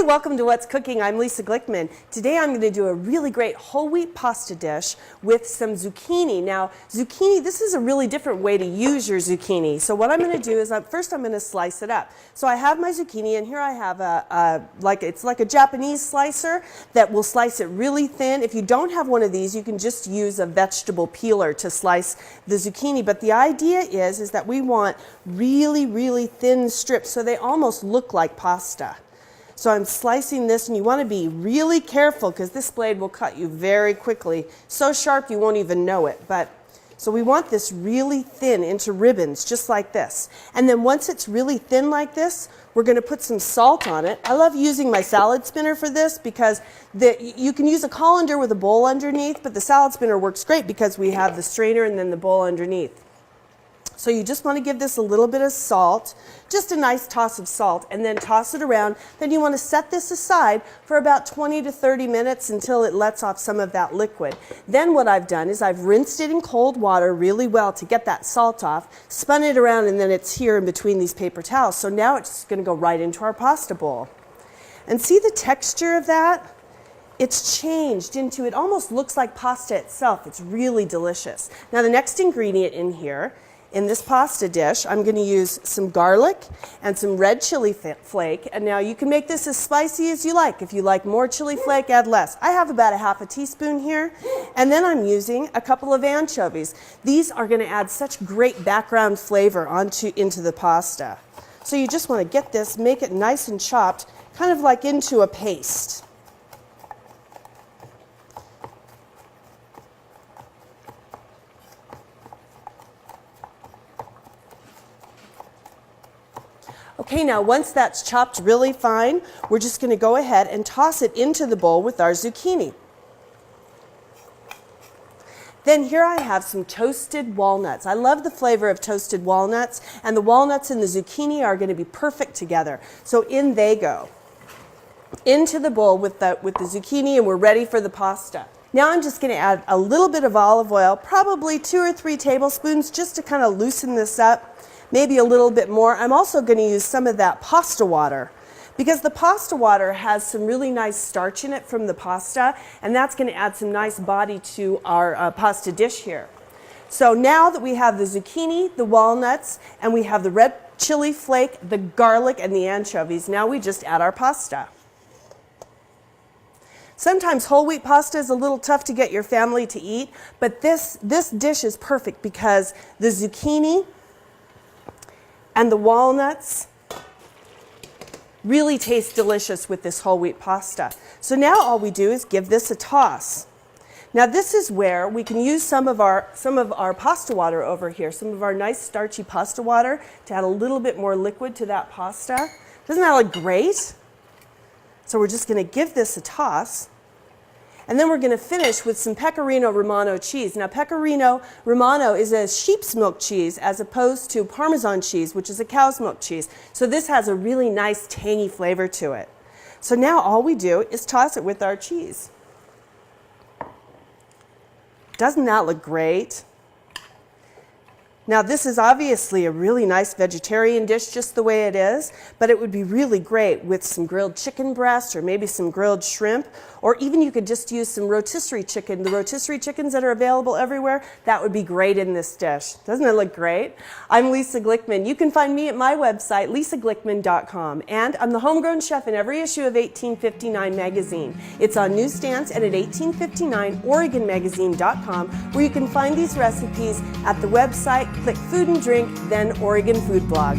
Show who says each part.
Speaker 1: welcome to What's Cooking. I'm Lisa Glickman. Today I'm going to do a really great whole wheat pasta dish with some zucchini. Now, zucchini, this is a really different way to use your zucchini. So what I'm going to do is first I'm going to slice it up. So I have my zucchini, and here I have it's like a Japanese slicer that will slice it really thin. If you don't have one of these, you can just use a vegetable peeler to slice the zucchini. But the idea is that we want really, really thin strips so they almost look like pasta. So I'm slicing this, and you want to be really careful because this blade will cut you very quickly. So sharp you won't even know it. So we want this really thin into ribbons, just like this. And then once it's really thin like this, we're going to put some salt on it. I love using my salad spinner for this because you can use a colander with a bowl underneath, but the salad spinner works great because we have the strainer and then the bowl underneath. So you just want to give this a little bit of salt, just a nice toss of salt, and then toss it around. Then you want to set this aside for about 20 to 30 minutes until it lets off some of that liquid. Then what I've done is I've rinsed it in cold water really well to get that salt off, spun it around, and then it's here in between these paper towels. So now it's going to go right into our pasta bowl. And see the texture of that? It's changed into, it almost looks like pasta itself. It's really delicious. Now the next ingredient in here, in this pasta dish, I'm going to use some garlic and some red chili flake. And now you can make this as spicy as you like. If you like more chili flake, add less. I have about a half a teaspoon here. And then I'm using a couple of anchovies. These are going to add such great background flavor into the pasta. So you just want to get this, make it nice and chopped, kind of like into a paste. Okay, now once that's chopped really fine, we're just going to go ahead and toss it into the bowl with our zucchini. Then here I have some toasted walnuts. I love the flavor of toasted walnuts, and the walnuts and the zucchini are going to be perfect together. So in they go, into the bowl with the zucchini, and we're ready for the pasta. Now I'm just going to add a little bit of olive oil, probably 2 or 3 tablespoons, just to kind of loosen this up. Maybe a little bit more. I'm also going to use some of that pasta water because the pasta water has some really nice starch in it from the pasta, and that's going to add some nice body to our pasta dish here. So now that we have the zucchini, the walnuts, and we have the red chili flake, the garlic, and the anchovies, now we just add our pasta. Sometimes whole wheat pasta is a little tough to get your family to eat, but this dish is perfect because the zucchini and the walnuts really taste delicious with this whole wheat pasta. So now all we do is give this a toss. Now this is where we can use some of our pasta water over here, some of our nice starchy pasta water to add a little bit more liquid to that pasta. Doesn't that look great? So we're just going to give this a toss. And then we're going to finish with some Pecorino Romano cheese. Now, Pecorino Romano is a sheep's milk cheese as opposed to Parmesan cheese, which is a cow's milk cheese. So this has a really nice tangy flavor to it. So now all we do is toss it with our cheese. Doesn't that look great? Now this is obviously a really nice vegetarian dish just the way it is, but it would be really great with some grilled chicken breast or maybe some grilled shrimp, or even you could just use some rotisserie chicken. The rotisserie chickens that are available everywhere, that would be great in this dish. Doesn't it look great? I'm Lisa Glickman. You can find me at my website, lisaglickman.com, and I'm the homegrown chef in every issue of 1859 magazine. It's on newsstands and at 1859oregonmagazine.com, where you can find these recipes at the website. Click Food and Drink, then Oregon Food Blog.